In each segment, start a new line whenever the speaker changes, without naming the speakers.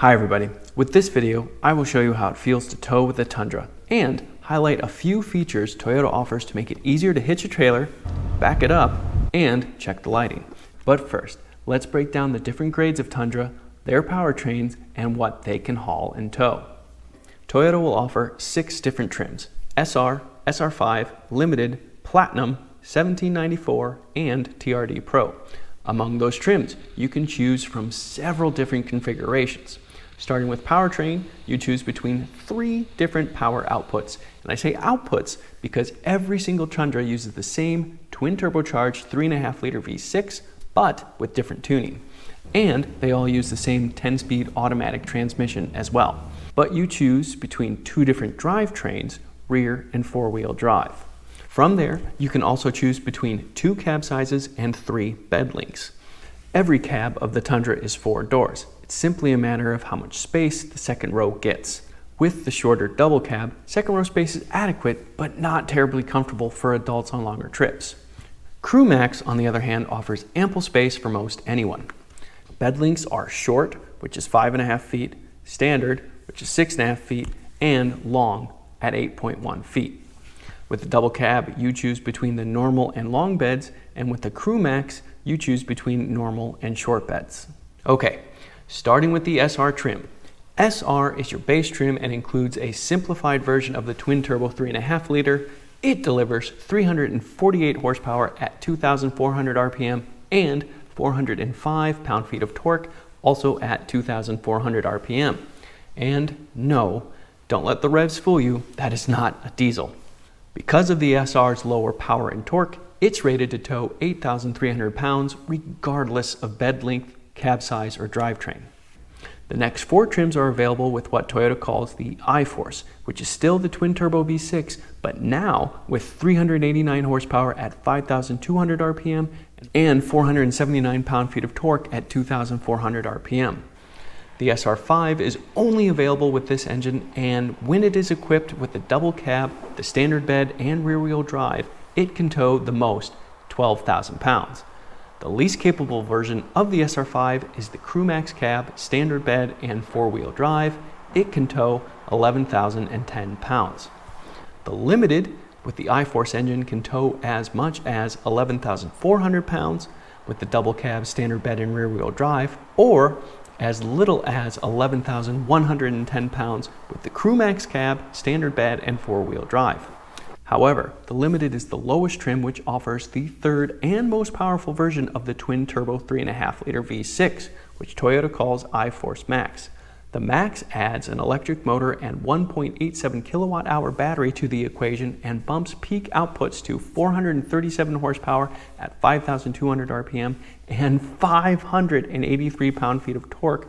Hi everybody, with this video I will show you how it feels to tow with the Tundra and highlight a few features Toyota offers to make it easier to hitch a trailer, back it up, and check the lighting. But first, let's break down the different grades of Tundra, their powertrains, and what they can haul and tow. Toyota will offer 6 different trims: SR, SR5, Limited, Platinum, 1794, and TRD Pro. Among those trims, you can choose from several different configurations. Starting with powertrain, you choose between 3 different power outputs. And I say outputs because every single Tundra uses the same twin turbocharged 3.5-liter V6, but with different tuning. And they all use the same 10-speed automatic transmission as well. But you choose between 2 different drivetrains, rear and 4-wheel drive. From there, you can also choose between 2 cab sizes and 3 bed lengths. Every cab of the Tundra is 4 doors. It's simply a matter of how much space the second row gets. With the shorter double cab, second row space is adequate, but not terribly comfortable for adults on longer trips. Crew Max, on the other hand, offers ample space for most anyone. Bed lengths are short, which is 5.5 feet, standard, which is 6.5 feet, and long at 8.1 feet. With the double cab, you choose between the normal and long beds, and with the Crew Max, you choose between normal and short beds. Okay, starting with the SR trim. SR is your base trim and includes a simplified version of the twin-turbo 3.5-liter. It delivers 348 horsepower at 2,400 RPM and 405 pound-feet of torque, also at 2,400 RPM. And no, don't let the revs fool you, that is not a diesel. Because of the SR's lower power and torque, it's rated to tow 8,300 pounds regardless of bed length, cab size, or drivetrain. The next 4 trims are available with what Toyota calls the I-Force, which is still the twin-turbo V6, but now with 389 horsepower at 5,200 RPM and 479 pound-feet of torque at 2,400 RPM. The SR5 is only available with this engine, and when it is equipped with the double cab, the standard bed, and rear-wheel drive, it can tow the most 12,000 pounds. The least capable version of the SR5 is the Crew Max cab, standard bed, and 4-wheel drive. It can tow 11,010 pounds. The Limited with the I-Force engine can tow as much as 11,400 pounds with the double cab, standard bed, and rear-wheel drive, or as little as 11,110 pounds with the Crew Max cab, standard bed, and 4-wheel drive. However, the Limited is the lowest trim, which offers the 3rd and most powerful version of the twin-turbo 3.5-liter V6, which Toyota calls I-Force Max. The Max adds an electric motor and 1.87 kilowatt-hour battery to the equation and bumps peak outputs to 437 horsepower at 5,200 RPM and 583 pound-feet of torque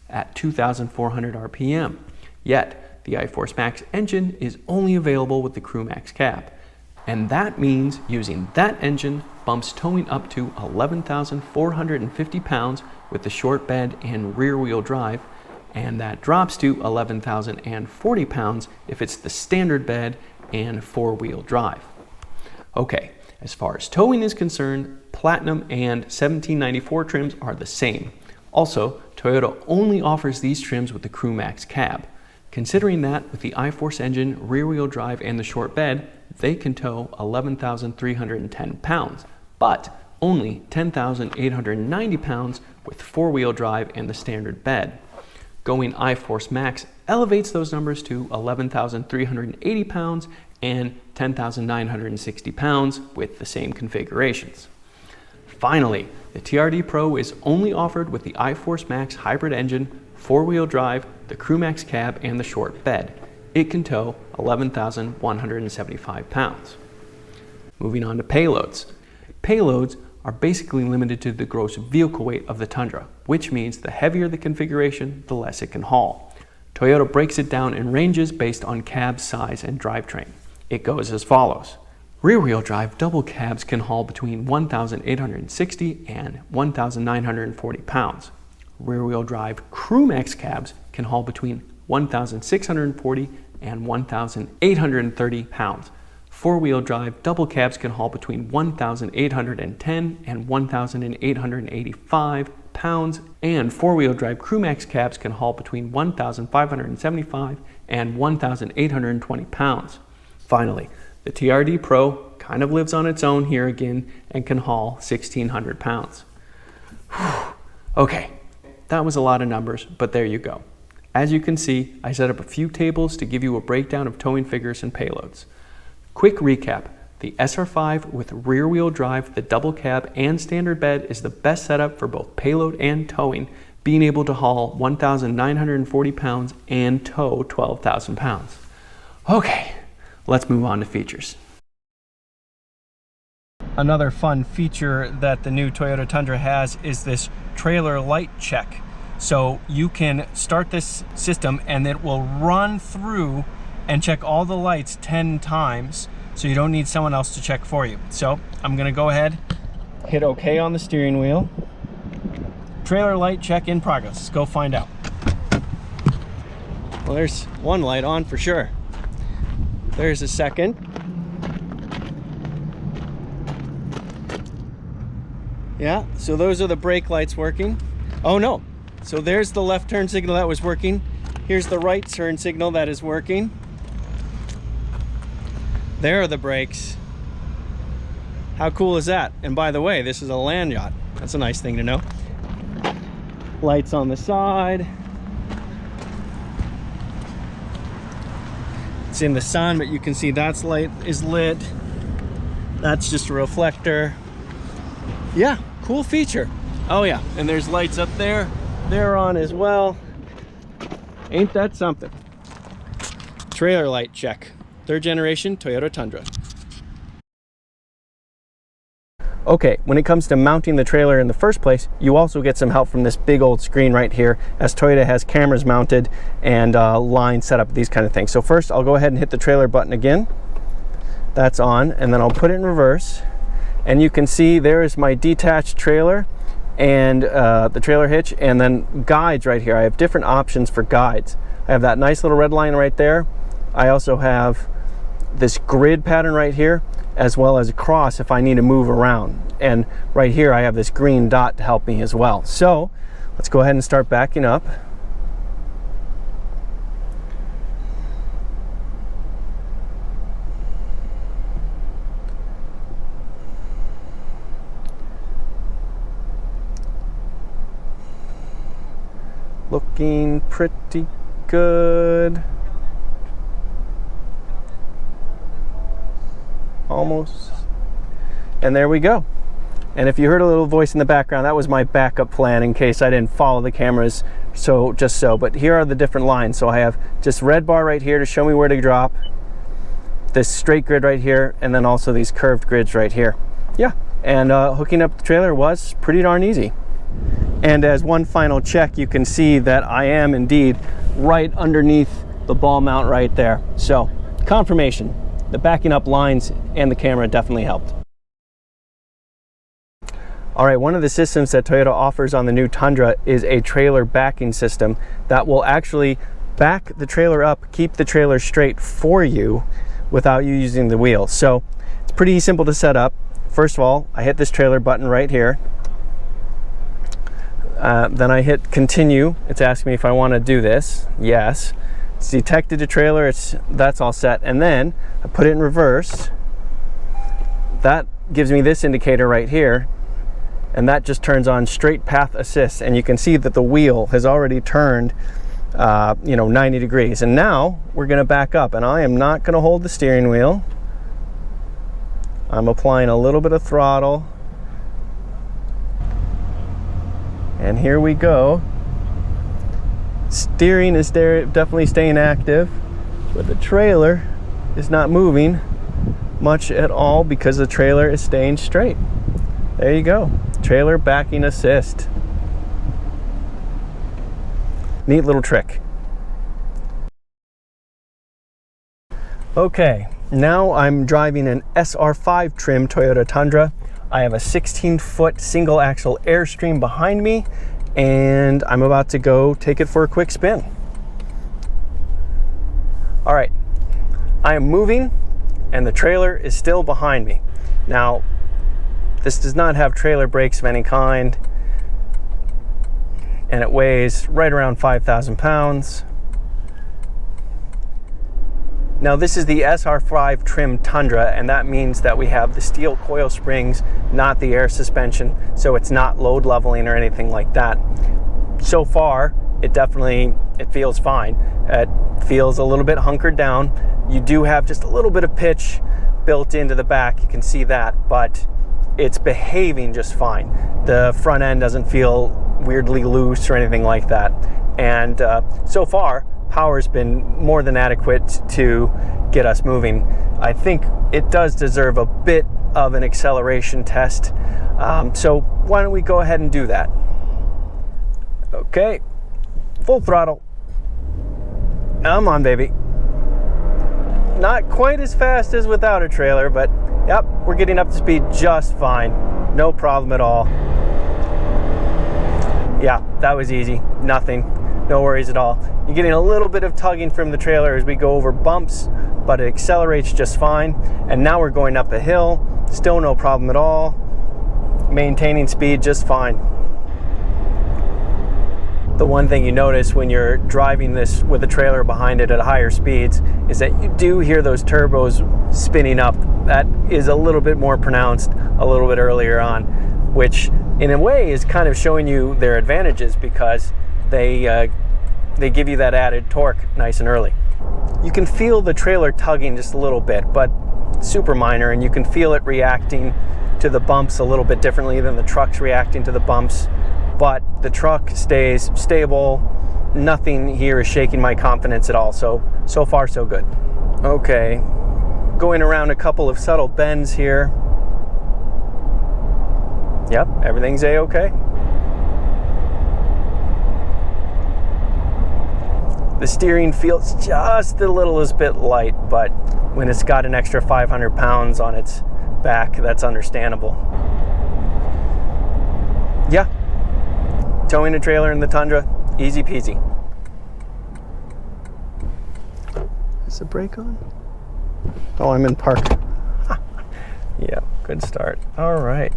at 2,400 RPM. Yet, the I-Force Max engine is only available with the Crew Max cab. And that means using that engine bumps towing up to 11,450 pounds with the short bed and rear-wheel drive, and that drops to 11,040 pounds if it's the standard bed and 4-wheel drive. Okay, as far as towing is concerned, Platinum and 1794 trims are the same. Also, Toyota only offers these trims with the Crew Max cab. Considering that with the I-Force engine, rear-wheel drive, and the short bed, they can tow 11,310 pounds, but only 10,890 pounds with 4-wheel drive and the standard bed. Going I-Force Max elevates those numbers to 11,380 pounds and 10,960 pounds with the same configurations. Finally, the TRD Pro is only offered with the I-Force Max hybrid engine, 4-wheel drive, the Crew Max cab, and the short bed. It can tow 11,175 pounds. Moving on to payloads. Payloads are basically limited to the gross vehicle weight of the Tundra, which means the heavier the configuration, the less it can haul. Toyota breaks it down in ranges based on cab size and drivetrain. It goes as follows. Rear-wheel drive double cabs can haul between 1,860 and 1,940 pounds. Rear-wheel drive Crew Max cabs can haul between 1,640 and 1,830 pounds. 4-wheel drive double cabs can haul between 1,810 and 1,885 pounds, and four-wheel drive crew max cabs can haul between 1,575 and 1,820 pounds. Finally, the TRD Pro kind of lives on its own here again and can haul 1,600 pounds. Whew. Okay, that was a lot of numbers, but there you go. As you can see, I set up a few tables to give you a breakdown of towing figures and payloads. Quick recap, the SR5 with rear-wheel drive, the double cab, and standard bed is the best setup for both payload and towing, being able to haul 1,940 pounds and tow 12,000 pounds. Okay, let's move on to features. Another fun feature that the new Toyota Tundra has is this trailer light check. So you can start this system and it will run through and check all the lights 10 times, so you don't need someone else to check for you. So I'm gonna go ahead, hit OK on the steering wheel. Trailer light check in progress. Let's go find out. Well, there's one light on for sure. There's a second. Yeah, so those are the brake lights working. Oh no, so there's the left turn signal that was working. Here's the right turn signal that is working. There are the brakes. How cool is that? And by the way, this is a land yacht. That's a nice thing to know. Lights on the side. It's in the sun, but you can see that's light is lit. That's just a reflector. Yeah, cool feature. Oh yeah, and there's lights up there. They're on as well. Ain't that something? Trailer light check. Third generation Toyota Tundra. Okay, when it comes to mounting the trailer in the first place, you also get some help from this big old screen right here, as Toyota has cameras mounted and lines set up, these kind of things. So first, I'll go ahead and hit the trailer button again. That's on, and then I'll put it in reverse. And you can see there is my detached trailer and the trailer hitch, and then guides right here. I have different options for guides. I have that nice little red line right there. I also have this grid pattern right here, as well as a cross if I need to move around. And right here I have this green dot to help me as well. So let's go ahead and start backing up. Looking pretty good. Almost. And there we go. And if you heard a little voice in the background, that was my backup plan in case I didn't follow the cameras. So just so, but here are the different lines. So I have just red bar right here to show me where to drop, this straight grid right here, and then also these curved grids right here. Yeah, and hooking up the trailer was pretty darn easy. And as one final check, you can see that I am indeed right underneath the ball mount right there. So confirmation. The backing up lines and the camera definitely helped. All right, one of the systems that Toyota offers on the new Tundra is a trailer backing system that will actually back the trailer up, keep the trailer straight for you without you using the wheel. So it's pretty simple to set up. First of all, I hit this trailer button right here. Then I hit continue. It's asking me if I want to do this. Yes. It's detected the trailer, that's all set. And then I put it in reverse. That gives me this indicator right here, and that just turns on straight path assist. And you can see that the wheel has already turned 90 degrees. And now we're gonna back up, and I am not gonna hold the steering wheel. I'm applying a little bit of throttle. And here we go. Steering is there, definitely staying active, but the trailer is not moving much at all because the trailer is staying straight. There you go, trailer backing assist. Neat little trick. Okay, now I'm driving an SR5 trim Toyota Tundra. I have a 16-foot single axle Airstream behind me, and I'm about to go take it for a quick spin. All right, I am moving and the trailer is still behind me. Now, this does not have trailer brakes of any kind. and it weighs right around 5,000 pounds. Now this is the SR5 trim Tundra, and that means that we have the steel coil springs, not the air suspension, so it's not load leveling or anything like that. So far, it feels fine. It feels a little bit hunkered down. You do have just a little bit of pitch built into the back, you can see that, but it's behaving just fine. The front end doesn't feel weirdly loose or anything like that. And so far, power's been more than adequate to get us moving. I think it does deserve a bit of an acceleration test. So why don't we go ahead and do that? Okay, full throttle. Come on, baby. Not quite as fast as without a trailer, but yep, we're getting up to speed just fine. No problem at all. Yeah, that was easy. Nothing. No worries at all. You're getting a little bit of tugging from the trailer as we go over bumps, but it accelerates just fine. And now we're going up a hill. Still no problem at all. Maintaining speed just fine. The one thing you notice when you're driving this with a trailer behind it at higher speeds is that you do hear those turbos spinning up. That is a little bit more pronounced a little bit earlier on, which in a way is kind of showing you their advantages because they give you that added torque nice and early. You can feel the trailer tugging just a little bit, but super minor, and you can feel it reacting to the bumps a little bit differently than the truck's reacting to the bumps. But the truck stays stable. Nothing here is shaking my confidence at all. So far, so good. Okay, going around a couple of subtle bends here. Yep, everything's A-okay. The steering feels just a little bit light, but when it's got an extra 500 pounds on its back, that's understandable. Yeah. Towing a trailer in the Tundra, easy peasy. Is the brake on? Oh, I'm in park. Yeah, good start. All right.